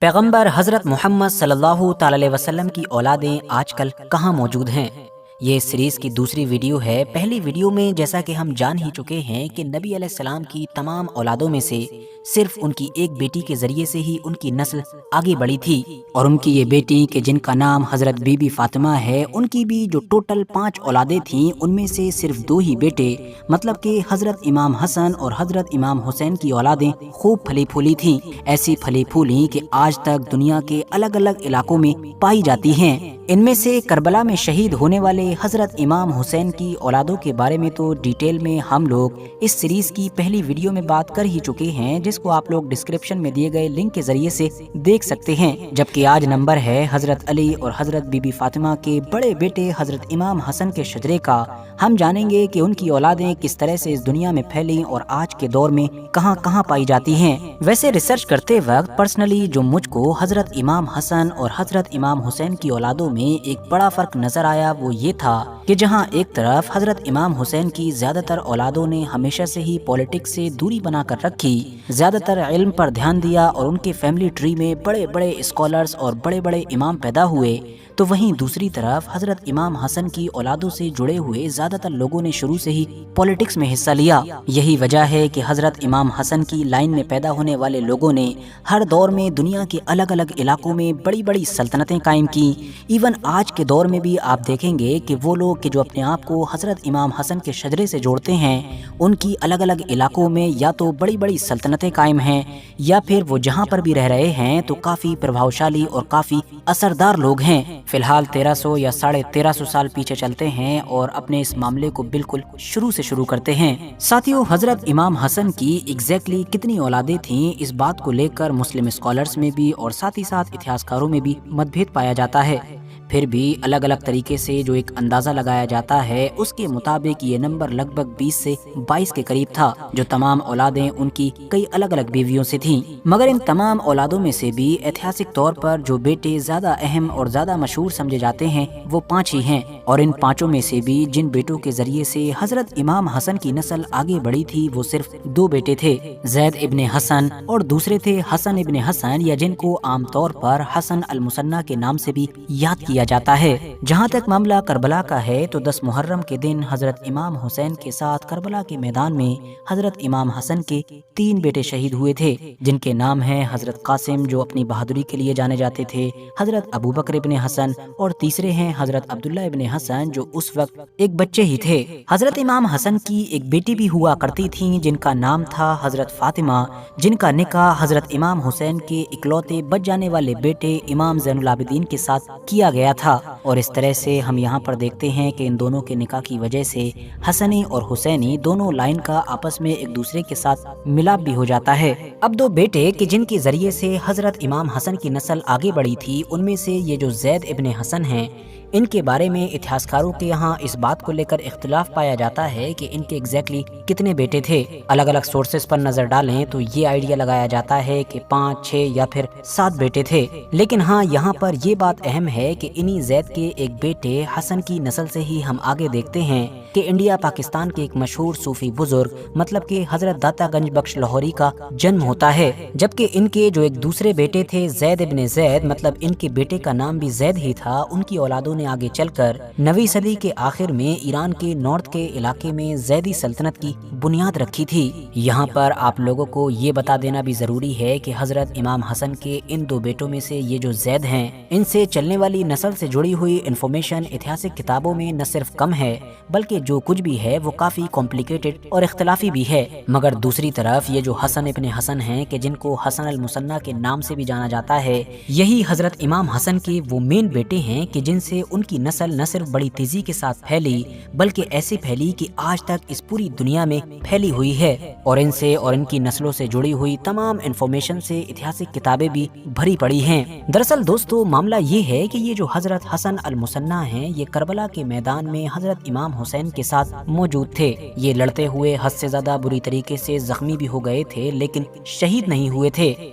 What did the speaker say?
پیغمبر حضرت محمد صلی اللہ تعالی علیہ وسلم کی اولادیں آج کل کہاں موجود ہیں؟ یہ سیریز کی دوسری ویڈیو ہے۔ پہلی ویڈیو میں جیسا کہ ہم جان ہی چکے ہیں کہ نبی علیہ السلام کی تمام اولادوں میں سے صرف ان کی ایک بیٹی کے ذریعے سے ہی ان کی نسل آگے بڑھی تھی، اور ان کی یہ بیٹی کہ جن کا نام حضرت بی بی فاطمہ ہے، ان کی بھی جو ٹوٹل 5 اولادیں تھیں، ان میں سے صرف 2 ہی بیٹے، مطلب کہ حضرت امام حسن اور حضرت امام حسین کی اولادیں خوب پھلی پھولی تھیں، ایسی پھلی پھولی کہ آج تک دنیا کے الگ الگ علاقوں میں پائی جاتی ہیں۔ ان میں سے کربلا میں شہید ہونے والے حضرت امام حسین کی اولادوں کے بارے میں تو ڈیٹیل میں ہم لوگ اس سیریز کی پہلی ویڈیو میں بات کر ہی چکے ہیں، جس کو آپ لوگ ڈسکرپشن میں دیے گئے لنک کے ذریعے سے دیکھ سکتے ہیں۔ جبکہ آج نمبر ہے حضرت علی اور حضرت بی بی فاطمہ کے بڑے بیٹے حضرت امام حسن کے شجرے کا۔ ہم جانیں گے کہ ان کی اولادیں کس طرح سے اس دنیا میں پھیلیں اور آج کے دور میں کہاں کہاں پائی جاتی ہیں۔ ویسے ریسرچ کرتے وقت پرسنلی جو مجھ کو حضرت امام حسن اور حضرت امام حسین کی اولادوں میں ایک بڑا فرق نظر آیا، وہ یہ تھا کہ جہاں ایک طرف حضرت امام حسین کی زیادہ تر اولادوں نے ہمیشہ سے ہی پولیٹکس سے دوری بنا کر رکھی، زیادہ تر علم پر دھیان دیا اور ان کے فیملی ٹری میں بڑے بڑے اسکالرز اور بڑے بڑے امام پیدا ہوئے، تو وہیں دوسری طرف حضرت امام حسن کی اولادوں سے جڑے ہوئے زیادہ تر لوگوں نے شروع سے ہی پولیٹکس میں حصہ لیا۔ یہی وجہ ہے کہ حضرت امام حسن کی لائن میں پیدا ہونے والے لوگوں نے ہر دور میں دنیا کے الگ الگ علاقوں میں بڑی بڑی سلطنتیں قائم کی۔ ایون آج کے دور میں بھی آپ دیکھیں گے کہ وہ لوگ کہ جو اپنے آپ کو حضرت امام حسن کے شجرے سے جوڑتے ہیں، ان کی الگ الگ علاقوں میں یا تو بڑی بڑی سلطنتیں قائم ہیں، یا پھر وہ جہاں پر بھی رہ رہے ہیں تو کافی پربھاوشالی اور کافی اثردار لوگ ہیں۔ فی الحال 1300 یا 1350 سال پیچھے چلتے ہیں اور اپنے اس معاملے کو بالکل شروع سے شروع کرتے ہیں۔ ساتھیوں، حضرت امام حسن کی ایگزیکٹلی کتنی اولادیں تھیں، اس بات کو لے کر مسلم اسکالرز میں بھی اور ساتھ ہی ساتھ اتہاسکاروں میں بھی متبھید پایا جاتا ہے۔ پھر بھی الگ الگ طریقے سے جو ایک اندازہ لگایا جاتا ہے، اس کے مطابق یہ نمبر لگ بھگ 20 سے 22 کے قریب تھا، جو تمام اولادیں ان کی کئی الگ الگ بیویوں سے تھیں۔ مگر ان تمام اولادوں میں سے بھی ایتہاسک طور پر جو بیٹے زیادہ اہم اور زیادہ مشہور سمجھے جاتے ہیں وہ 5 ہی ہیں، اور ان 5 میں سے بھی جن بیٹوں کے ذریعے سے حضرت امام حسن کی نسل آگے بڑھی تھی وہ صرف 2 بیٹے تھے، زید ابن حسن اور دوسرے تھے حسن ابن حسن، یا جن کو عام طور پر حسن المثنی کے نام سے بھی یاد کیا جاتا ہے۔ جہاں تک معاملہ کربلا کا ہے تو 10 محرم کے دن حضرت امام حسین کے ساتھ کربلا کے میدان میں حضرت امام حسن کے 3 بیٹے شہید ہوئے تھے، جن کے نام ہیں حضرت قاسم جو اپنی بہادری کے لیے جانے جاتے تھے، حضرت ابوبکر ابن حسن، اور تیسرے ہیں حضرت عبداللہ ابن حسن جو اس وقت ایک بچے ہی تھے۔ حضرت امام حسن کی ایک بیٹی بھی ہوا کرتی تھی جن کا نام تھا حضرت فاطمہ، جن کا نکاح حضرت امام حسین کے اکلوتے بچ جانے والے بیٹے امام زین العابدین کے ساتھ کیا گیا تھا، اور اس طرح سے ہم یہاں پر دیکھتے ہیں کہ ان دونوں کے نکاح کی وجہ سے حسنی اور حسینی دونوں لائن کا آپس میں ایک دوسرے کے ساتھ ملاپ بھی ہو جاتا ہے۔ اب 2 بیٹے کہ جن کے ذریعے سے حضرت امام حسن کی نسل آگے بڑھی تھی، ان میں سے یہ جو زید ابن حسن ہیں، ان کے بارے میں اتہاسکاروں کے یہاں اس بات کو لے کر اختلاف پایا جاتا ہے کہ ان کے ایگزیکٹلی کتنے بیٹے تھے۔ الگ الگ سورسز پر نظر ڈالیں تو یہ آئیڈیا لگایا جاتا ہے کہ 5، 6 یا پھر 7 بیٹے تھے، لیکن ہاں یہاں پر یہ بات اہم ہے کہ انہی زید کے ایک بیٹے حسن کی نسل سے ہی ہم آگے دیکھتے ہیں کہ انڈیا پاکستان کے ایک مشہور صوفی بزرگ مطلب کہ حضرت داتا گنج بخش لاہوری کا جنم ہوتا ہے، جبکہ ان کے جو ایک دوسرے بیٹے تھے زید ابن زید، مطلب ان کے بیٹے کا نام بھی زید ہی تھا، ان کی اولادوں نے آگے چل کر 9ویں صدی کے آخر میں ایران کے نارتھ کے علاقے میں زیدی سلطنت کی بنیاد رکھی تھی۔ یہاں پر آپ لوگوں کو یہ بتا دینا بھی ضروری ہے کہ حضرت امام حسن کے ان 2 بیٹوں میں سے یہ جو زید ہیں، ان سے چلنے والی نسل سے جڑی ہوئی انفارمیشن اتہاسک کتابوں میں نہ صرف کم ہے بلکہ جو کچھ بھی ہے وہ کافی کمپلیکیٹڈ اور اختلافی بھی ہے۔ مگر دوسری طرف یہ جو حسن ابن حسن ہیں کہ جن کو حسن المثنی کے نام سے بھی جانا جاتا ہے، یہی حضرت امام حسن کے وہ مین بیٹے ہیں کہ جن سے ان کی نسل نہ صرف بڑی تیزی کے ساتھ پھیلی بلکہ ایسے پھیلی کہ آج تک اس پوری دنیا میں پھیلی ہوئی ہے، اور ان سے اور ان کی نسلوں سے جڑی ہوئی تمام انفارمیشن سے اتہاسک کتابیں بھی بھری پڑی ہیں۔ دراصل دوستو معاملہ یہ ہے کہ یہ جو حضرت حسن المثنی ہیں، یہ کربلا کے میدان میں حضرت امام حسین کے ساتھ موجود تھے۔ یہ لڑتے ہوئے حد سے زیادہ بری طریقے سے زخمی بھی ہو گئے تھے لیکن شہید نہیں ہوئے تھے،